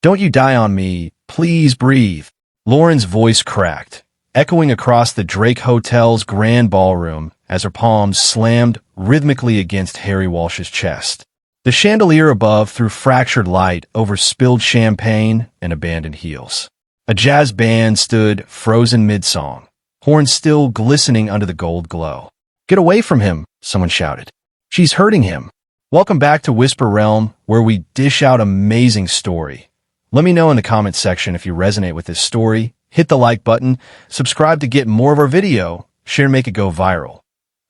Don't you die on me. Please breathe. Lauren's voice cracked, echoing across the Drake Hotel's grand ballroom as her palms slammed rhythmically against Harry Walsh's chest. The chandelier above threw fractured light over spilled champagne and abandoned heels. A jazz band stood frozen mid-song, horns still glistening under the gold glow. "Get away from him," someone shouted. "She's hurting him." Welcome back to Whisper Realm, where we dish out amazing story. Let me know in the comments section if you resonate with this story. Hit the like button, subscribe to get more of our video, share and make it go viral.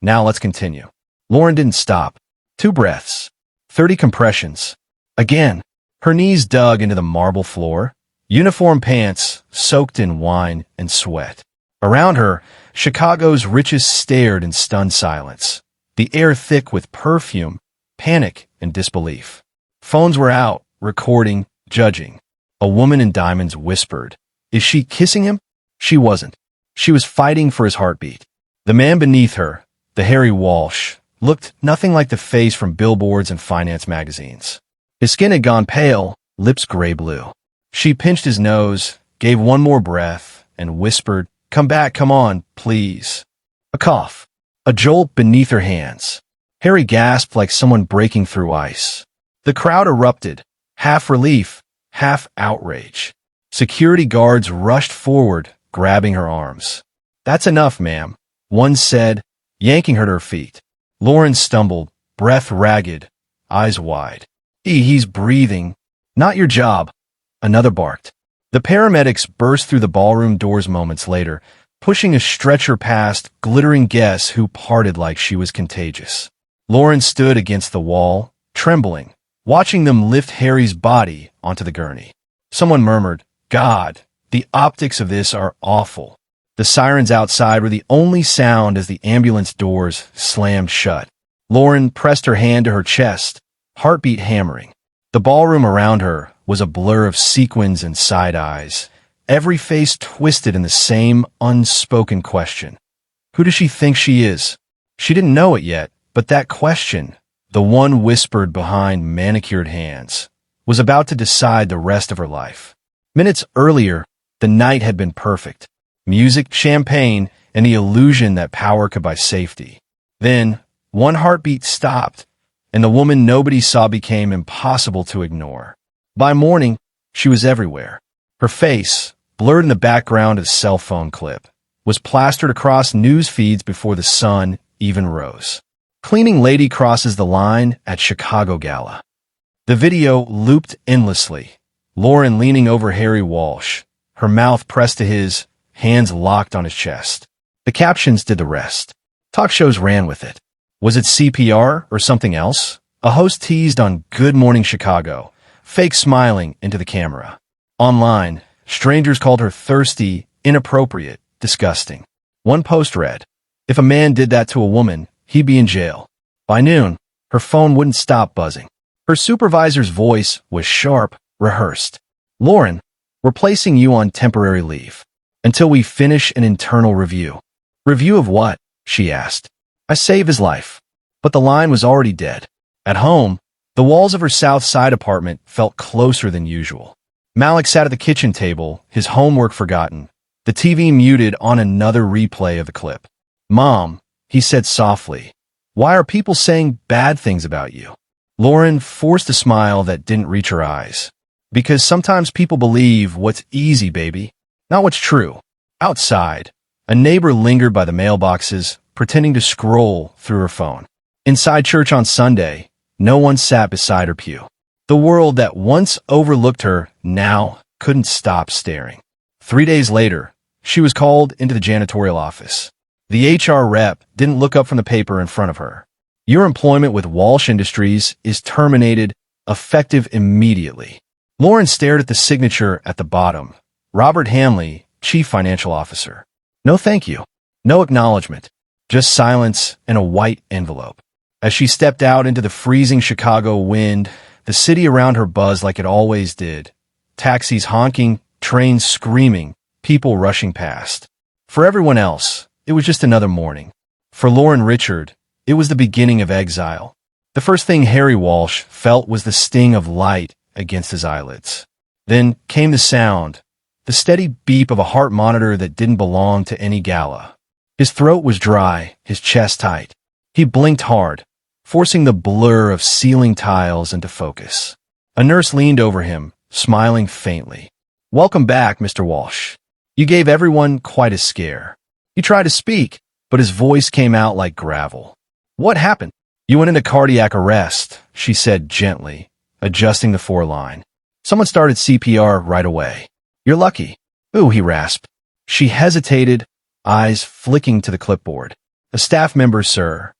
Now let's continue. Lauren didn't stop. 2 breaths. 30 compressions. Again, her knees dug into the marble floor, uniform pants soaked in wine and sweat. Around her, Chicago's richest stared in stunned silence, the air thick with perfume, panic, and disbelief. Phones were out, recording, judging. A woman in diamonds whispered, "Is she kissing him?" She wasn't. She was fighting for his heartbeat. The man beneath her, the Harry Walsh, looked nothing like the face from billboards and finance magazines. His skin had gone pale, lips gray-blue. She pinched his nose, gave one more breath, and whispered, "Come back, come on, please." A cough. A jolt beneath her hands. Harry gasped like someone breaking through ice. The crowd erupted, half relief, half outrage. Security guards rushed forward, grabbing her arms. "That's enough, ma'am," one said, yanking her to her feet. Lauren stumbled, breath ragged, eyes wide. He's breathing." "Not your job," another barked. The paramedics burst through the ballroom doors moments later, pushing a stretcher past glittering guests who parted like she was contagious. Lauren stood against the wall, trembling, watching them lift Harry's body onto the gurney. Someone murmured, "God, the optics of this are awful." The sirens outside were the only sound as the ambulance doors slammed shut. Lauren pressed her hand to her chest, heartbeat hammering. The ballroom around her was a blur of sequins and side eyes, every face twisted in the same unspoken question. Who does she think she is? She didn't know it yet, but that question, the one whispered behind manicured hands, was about to decide the rest of her life. Minutes earlier, the night had been perfect. Music, champagne, and the illusion that power could buy safety. Then, one heartbeat stopped, and the woman nobody saw became impossible to ignore. By morning, she was everywhere. Her face, blurred in the background of a cell phone clip, was plastered across news feeds before the sun even rose. Cleaning lady crosses the line at Chicago gala. The video looped endlessly. Lauren leaning over Harry Walsh, her mouth pressed to his, hands locked on his chest. The captions did the rest. Talk shows ran with it. Was it CPR or something else? A host teased on Good Morning Chicago, fake smiling into the camera. Online, strangers called her thirsty, inappropriate, disgusting. One post read, "If a man did that to a woman, he'd be in jail." By noon, her phone wouldn't stop buzzing. Her supervisor's voice was sharp, rehearsed. "Lauren, we're placing you on temporary leave until we finish an internal review." "Review of what?" she asked. "I saved his life." But the line was already dead. At home, the walls of her South Side apartment felt closer than usual. Malik sat at the kitchen table, his homework forgotten, the TV muted on another replay of the clip. "Mom," he said softly, "why are people saying bad things about you?" Lauren forced a smile that didn't reach her eyes. "Because sometimes people believe what's easy, baby, not what's true." Outside, a neighbor lingered by the mailboxes, pretending to scroll through her phone. Inside church on Sunday, no one sat beside her pew. The world that once overlooked her now couldn't stop staring. 3 days later, she was called into the janitorial office. The HR rep didn't look up from the paper in front of her. "Your employment with Walsh Industries is terminated, effective immediately." Lauren stared at the signature at the bottom. Robert Hamley, Chief Financial Officer. No thank you. No acknowledgement. Just silence and a white envelope. As she stepped out into the freezing Chicago wind, the city around her buzzed like it always did. Taxis honking, trains screaming, people rushing past. For everyone else, it was just another morning. For Lauren Richard, it was the beginning of exile. The first thing Harry Walsh felt was the sting of light against his eyelids. Then came the sound, the steady beep of a heart monitor that didn't belong to any gala. His throat was dry, his chest tight. He blinked hard, forcing the blur of ceiling tiles into focus. A nurse leaned over him, smiling faintly. "Welcome back, Mr. Walsh. You gave everyone quite a scare." He tried to speak, but his voice came out like gravel. "What happened?" "You went into cardiac arrest," she said gently, adjusting the foreline. "Someone started CPR right away." "You're lucky." "Ooh," he rasped. She hesitated, eyes flicking to the clipboard. "A staff member, sir."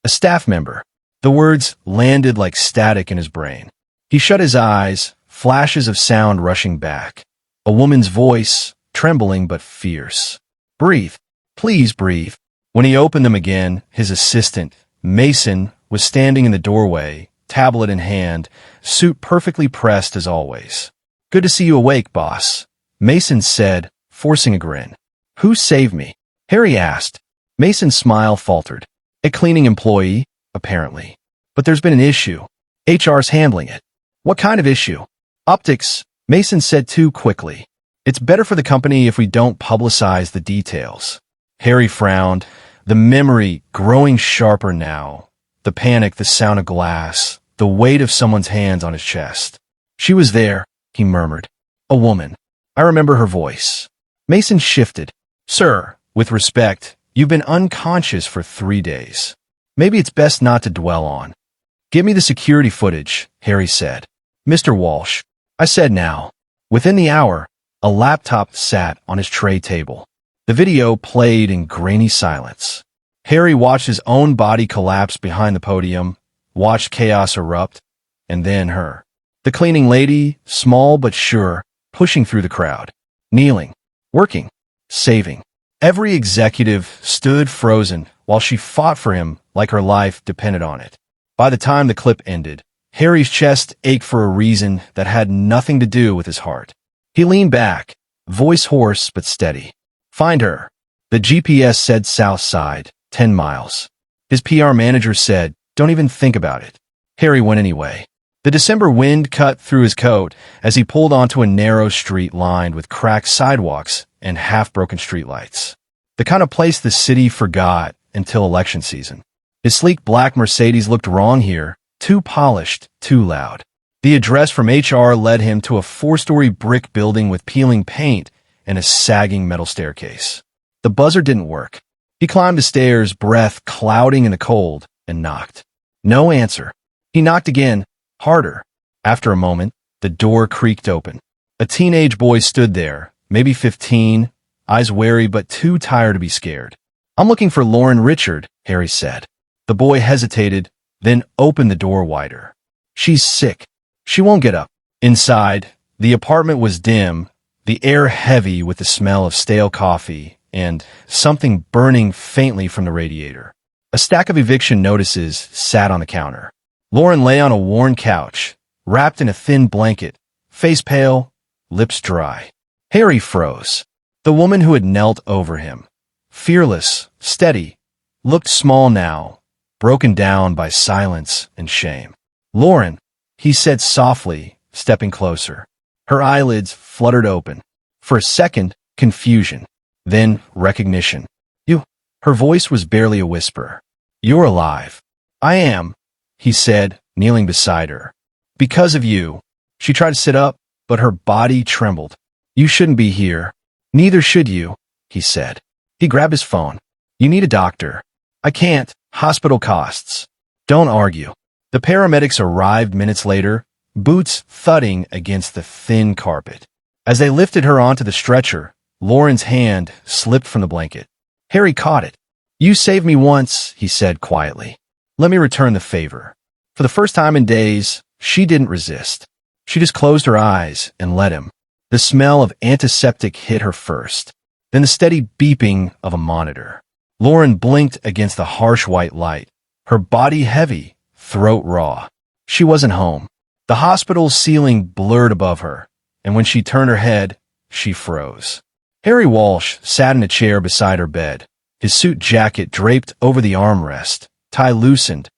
"A staff member." The words landed like static in his brain. He shut his eyes, flashes of sound rushing back. A woman's voice, trembling but fierce. "Breathe. Please breathe." When he opened them again, his assistant, Mason, was standing in the doorway, tablet in hand, suit perfectly pressed as always. "Good to see you awake, boss," Mason said, forcing a grin. "Who saved me?" Harry asked. Mason's smile faltered. "A cleaning employee, apparently. But there's been an issue. HR's handling it." "What kind of issue?" "Optics," Mason said too quickly. "It's better for the company if we don't publicize the details." Harry frowned, the memory growing sharper now. The panic, the sound of glass, the weight of someone's hands on his chest. "She was there," he murmured. "A woman. I remember her voice." Mason shifted. "Sir, with respect, you've been unconscious for 3 days. Maybe it's best not to dwell on." "Give me the security footage," Harry said. "Mr. Walsh," I said now. Within the hour, a laptop sat on his tray table. The video played in grainy silence. Harry watched his own body collapse behind the podium, watched chaos erupt, and then her. The cleaning lady, small but sure, pushing through the crowd. Kneeling, working, saving. Every executive stood frozen while she fought for him like her life depended on it. By the time the clip ended, Harry's chest ached for a reason that had nothing to do with his heart. He leaned back, voice hoarse but steady. "Find her." The GPS said south side, 10 miles. His PR manager said, "Don't even think about it." Harry went anyway. The December wind cut through his coat as he pulled onto a narrow street lined with cracked sidewalks and half-broken streetlights. The kind of place the city forgot until election season. His sleek black Mercedes looked wrong here, too polished, too loud. The address from HR led him to a 4-story brick building with peeling paint and a sagging metal staircase. The buzzer didn't work. He climbed the stairs, breath clouding in the cold, and knocked. No answer. He knocked again, harder. After a moment, the door creaked open. A teenage boy stood there, maybe 15, eyes wary but too tired to be scared. "I'm looking for Lauren Richard," Harry said. The boy hesitated, then opened the door wider. "She's sick. She won't get up." Inside, the apartment was dim, the air heavy with the smell of stale coffee and something burning faintly from the radiator. A stack of eviction notices sat on the counter. Lauren lay on a worn couch, wrapped in a thin blanket, face pale, lips dry. Harry froze. The woman who had knelt over him, fearless, steady, looked small now, broken down by silence and shame. "Lauren," he said softly, stepping closer. Her eyelids fluttered open. For a second, confusion. Then recognition. "You." Her voice was barely a whisper. "You're alive." "I am," he said, kneeling beside her. "Because of you." She tried to sit up, but her body trembled. "You shouldn't be here." "Neither should you," he said. He grabbed his phone. "You need a doctor." "I can't. Hospital costs." "Don't argue." The paramedics arrived minutes later, boots thudding against the thin carpet. As they lifted her onto the stretcher, Lauren's hand slipped from the blanket. Harry caught it. "You saved me once," he said quietly. "Let me return the favor." For the first time in days, she didn't resist. She just closed her eyes and let him. The smell of antiseptic hit her first, then the steady beeping of a monitor. Lauren blinked against the harsh white light, her body heavy, throat raw. She wasn't home. The hospital's ceiling blurred above her, and when she turned her head, she froze. Harry Walsh sat in a chair beside her bed, his suit jacket draped over the armrest, tie loosened,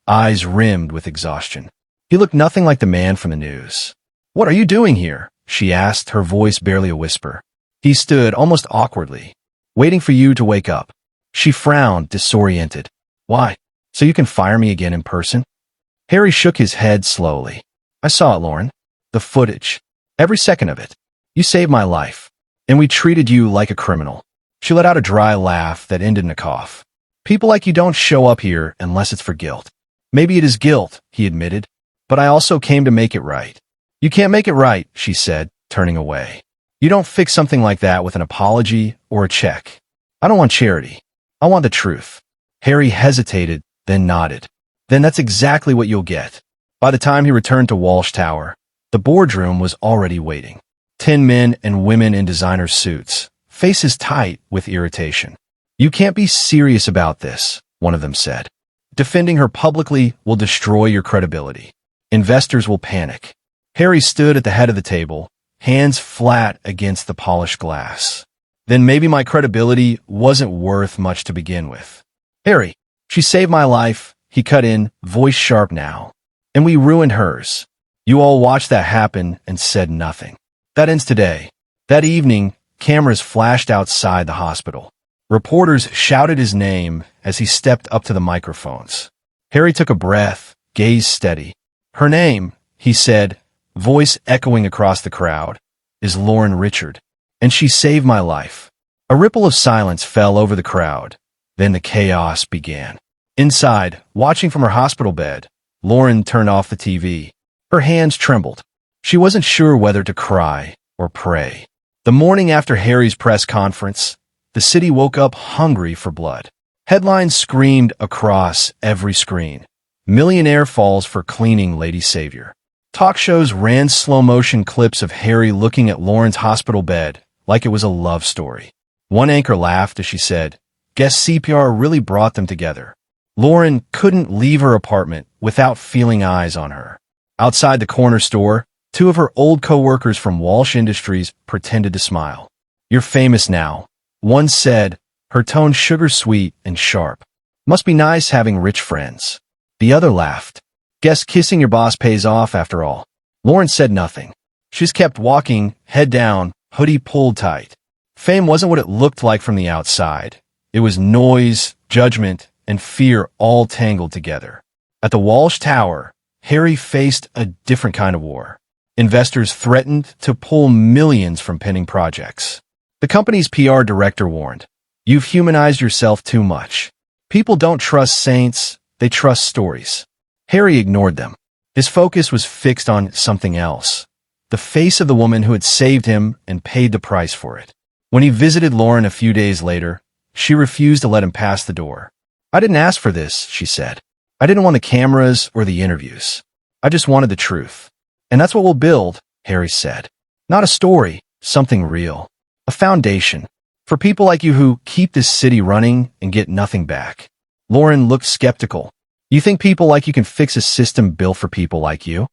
eyes rimmed with exhaustion. He looked nothing like the man from the news. "What are you doing here?" she asked, her voice barely a whisper. He stood, almost awkwardly, waiting for you to wake up. She frowned, disoriented. Why? So you can fire me again in person? Harry shook his head slowly. I saw it, Lauren. The footage. Every second of it. You saved my life. And we treated you like a criminal. She let out a dry laugh that ended in a cough. People like you don't show up here unless it's for guilt. Maybe it is guilt, he admitted. But I also came to make it right. You can't make it right, she said, turning away. You don't fix something like that with an apology or a check. I don't want charity. I want the truth. Harry hesitated, then nodded. Then that's exactly what you'll get. By the time he returned to Walsh Tower, the boardroom was already waiting. 10 men and women in designer suits, faces tight with irritation. You can't be serious about this, one of them said. Defending her publicly will destroy your credibility. Investors will panic. Harry stood at the head of the table, hands flat against the polished glass. Then maybe my credibility wasn't worth much to begin with. Harry, she saved my life, he cut in, voice sharp now. And we ruined hers. You all watched that happen and said nothing. That ends today. That evening, cameras flashed outside the hospital. Reporters shouted his name as he stepped up to the microphones. Harry took a breath, gaze steady. Her name, he said, voice echoing across the crowd, is Lauren Richard. And she saved my life. A ripple of silence fell over the crowd. Then the chaos began. Inside, watching from her hospital bed, Lauren turned off the TV. Her hands trembled. She wasn't sure whether to cry or pray. The morning after Harry's press conference, the city woke up hungry for blood. Headlines screamed across every screen. Millionaire falls for cleaning Lady Savior. Talk shows ran slow-motion clips of Harry looking at Lauren's hospital bed like it was a love story. One anchor laughed as she said, "Guess CPR really brought them together." Lauren couldn't leave her apartment without feeling eyes on her. Outside the corner store, two of her old co-workers from Walsh Industries pretended to smile. "You're famous now," one said, her tone sugar-sweet and sharp. "Must be nice having rich friends." The other laughed. "Guess kissing your boss pays off after all." Lauren said nothing. She just kept walking, head down, hoodie pulled tight. Fame wasn't what it looked like from the outside. It was noise, judgment, and fear all tangled together. At the Walsh Tower, Harry faced a different kind of war. Investors threatened to pull millions from pending projects. The company's PR director warned, "You've humanized yourself too much. People don't trust saints, they trust stories." Harry ignored them. His focus was fixed on something else. The face of the woman who had saved him and paid the price for it. When he visited Lauren a few days later, she refused to let him pass the door. "I didn't ask for this," she said. "I didn't want the cameras or the interviews. I just wanted the truth. And that's what we'll build," Harry said. "Not a story, something real. A foundation. For people like you who keep this city running and get nothing back." Lauren looked skeptical. "You think people like you can fix a system built for people like you?"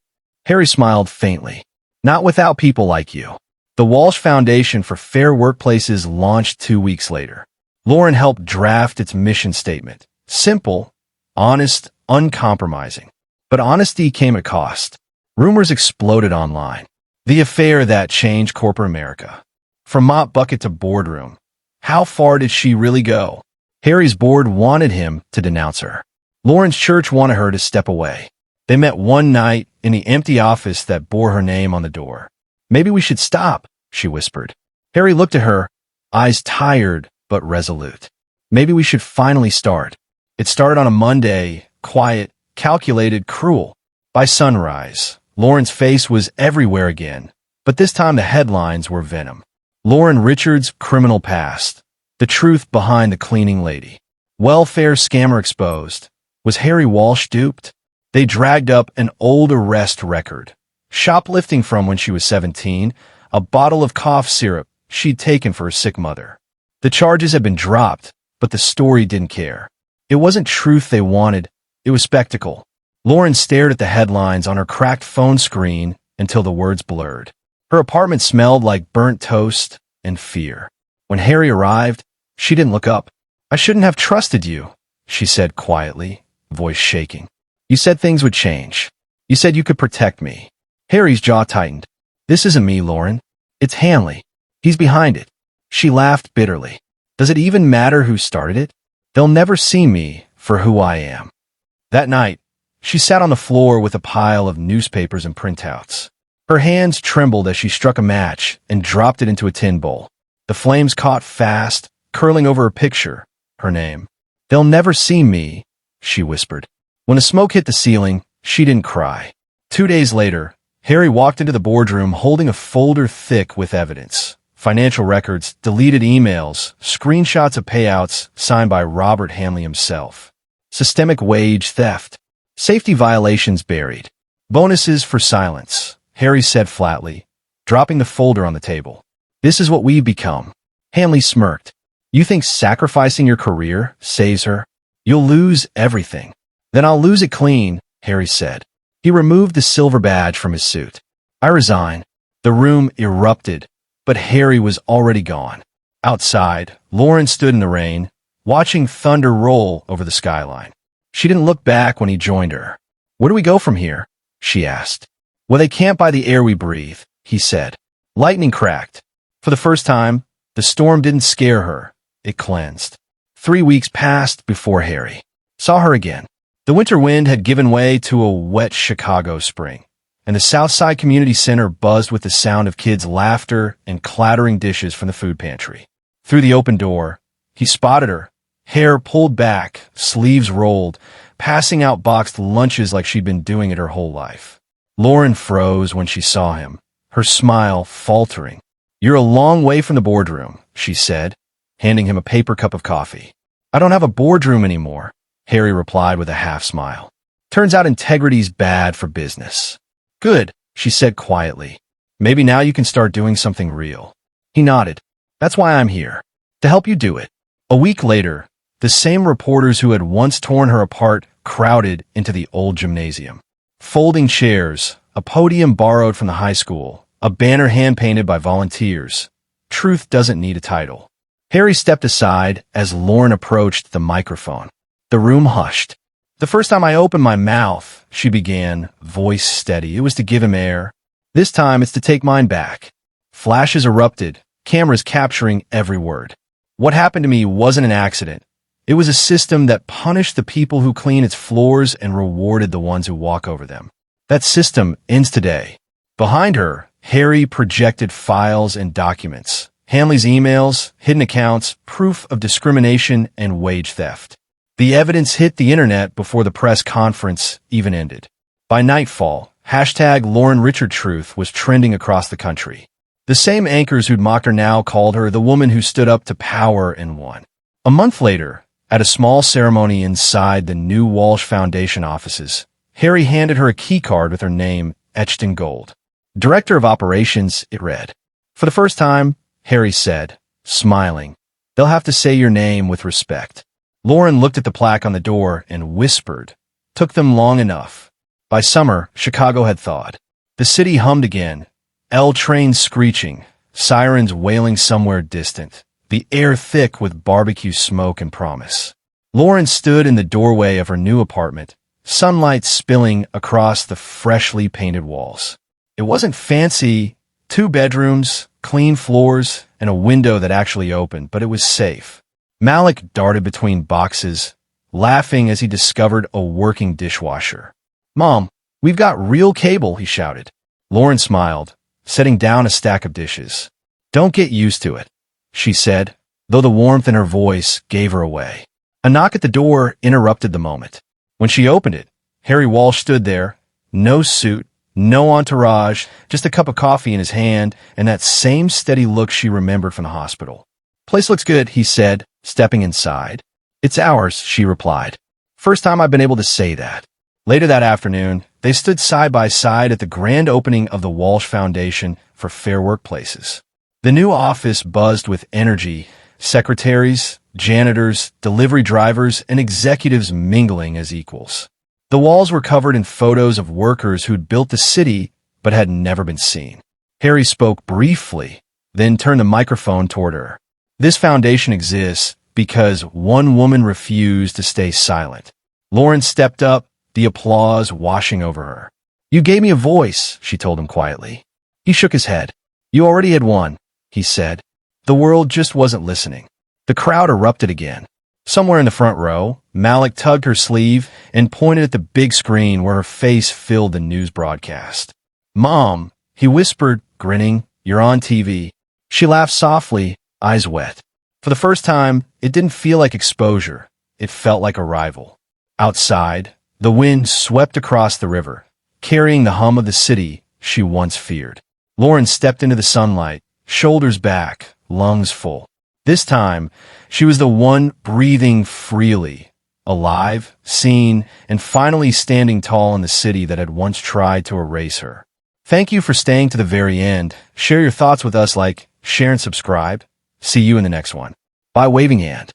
Harry smiled faintly. "Not without people like you." The Walsh Foundation for Fair Workplaces launched 2 weeks later. Lauren helped draft its mission statement. Simple, honest, uncompromising. But honesty came at cost. Rumors exploded online. The affair that changed corporate America. From mop bucket to boardroom. How far did she really go? Harry's board wanted him to denounce her. Lauren's church wanted her to step away. They met one night in the empty office that bore her name on the door. "Maybe we should stop," she whispered. Harry looked at her, eyes tired but resolute. "Maybe we should finally start." It started on a Monday, quiet, calculated, cruel. By sunrise, Lauren's face was everywhere again, but this time the headlines were venom. Lauren Richards' criminal past. The truth behind the cleaning lady. Welfare scammer exposed. Was Harry Walsh duped? They dragged up an old arrest record. Shoplifting from when she was 17, a bottle of cough syrup she'd taken for her sick mother. The charges had been dropped, but the story didn't care. It wasn't truth they wanted, it was spectacle. Lauren stared at the headlines on her cracked phone screen until the words blurred. Her apartment smelled like burnt toast and fear. When Harry arrived, she didn't look up. "I shouldn't have trusted you," she said quietly, voice shaking. "You said things would change. You said you could protect me." Harry's jaw tightened. This isn't me, Lauren. It's Hanley. He's behind it. She laughed bitterly. Does it even matter who started it? They'll never see me for who I am. That night, she sat on the floor with a pile of newspapers and printouts. Her hands trembled as she struck a match and dropped it into a tin bowl. The flames caught fast, curling over her picture, her name. They'll never see me, she whispered. When the smoke hit the ceiling, she didn't cry. 2 days later, Harry walked into the boardroom holding a folder thick with evidence. Financial records, deleted emails, screenshots of payouts signed by Robert Hanley himself. Systemic wage theft. Safety violations buried. Bonuses for silence, Harry said flatly, dropping the folder on the table. This is what we've become. Hanley smirked. You think sacrificing your career saves her? You'll lose everything. Then I'll lose it clean, Harry said. He removed the silver badge from his suit. I resign. The room erupted, but Harry was already gone. Outside, Lauren stood in the rain, watching thunder roll over the skyline. She didn't look back when he joined her. Where do we go from here? She asked. Well, they can't buy the air we breathe, he said. Lightning cracked. For the first time, the storm didn't scare her. It cleansed. 3 weeks passed before Harry saw her again. The winter wind had given way to a wet Chicago spring, and the Southside Community Center buzzed with the sound of kids' laughter and clattering dishes from the food pantry. Through the open door, he spotted her, hair pulled back, sleeves rolled, passing out boxed lunches like she'd been doing it her whole life. Lauren froze when she saw him, her smile faltering. You're a long way from the boardroom, she said, handing him a paper cup of coffee. I don't have a boardroom anymore, Harry replied with a half-smile. Turns out integrity's bad for business. Good, she said quietly. Maybe now you can start doing something real. He nodded. That's why I'm here. To help you do it. A week later, the same reporters who had once torn her apart crowded into the old gymnasium. Folding chairs, a podium borrowed from the high school, a banner hand-painted by volunteers. Truth doesn't need a title. Harry stepped aside as Lauren approached the microphone. The room hushed. The first time I opened my mouth, she began, voice steady. It was to give him air. This time it's to take mine back. Flashes erupted, cameras capturing every word. What happened to me wasn't an accident. It was a system that punished the people who clean its floors and rewarded the ones who walk over them. That system ends today. Behind her, Harry projected files and documents. Hanley's emails, hidden accounts, proof of discrimination and wage theft. The evidence hit the internet before the press conference even ended. By nightfall, #LaurenRichardTruth was trending across the country. The same anchors who'd mocked her now called her the woman who stood up to power and won. A month later, at a small ceremony inside the new Walsh Foundation offices, Harry handed her a key card with her name etched in gold. Director of Operations, it read. For the first time, Harry said, smiling, they'll have to say your name with respect. Lauren looked at the plaque on the door and whispered, took them long enough. By summer, Chicago had thawed. The city hummed again, L trains screeching, sirens wailing somewhere distant, the air thick with barbecue smoke and promise. Lauren stood in the doorway of her new apartment, sunlight spilling across the freshly painted walls. It wasn't fancy, 2 bedrooms, clean floors, and a window that actually opened, but it was safe. Malik darted between boxes, laughing as he discovered a working dishwasher. Mom, we've got real cable, he shouted. Lauren smiled, setting down a stack of dishes. Don't get used to it, she said, though the warmth in her voice gave her away. A knock at the door interrupted the moment. When she opened it, Harry Walsh stood there, no suit, no entourage, just a cup of coffee in his hand and that same steady look she remembered from the hospital. Place looks good, he said, stepping inside. It's ours, she replied. First time I've been able to say that. Later that afternoon, they stood side by side at the grand opening of the Walsh Foundation for Fair Workplaces. The new office buzzed with energy, secretaries, janitors, delivery drivers, and executives mingling as equals. The walls were covered in photos of workers who'd built the city but had never been seen. Harry spoke briefly, then turned the microphone toward her. This foundation exists because one woman refused to stay silent. Lauren stepped up, the applause washing over her. You gave me a voice, she told him quietly. He shook his head. You already had won, he said. The world just wasn't listening. The crowd erupted again. Somewhere in the front row, Malik tugged her sleeve and pointed at the big screen where her face filled the news broadcast. Mom, he whispered, grinning, you're on TV. She laughed softly, eyes wet. For the first time, it didn't feel like exposure. It felt like arrival. Outside, the wind swept across the river, carrying the hum of the city she once feared. Lauren stepped into the sunlight, shoulders back, lungs full. This time, she was the one breathing freely, alive, seen, and finally standing tall in the city that had once tried to erase her. Thank you for staying to the very end. Share your thoughts with us, like, share and subscribe. See you in the next one. By waving hand.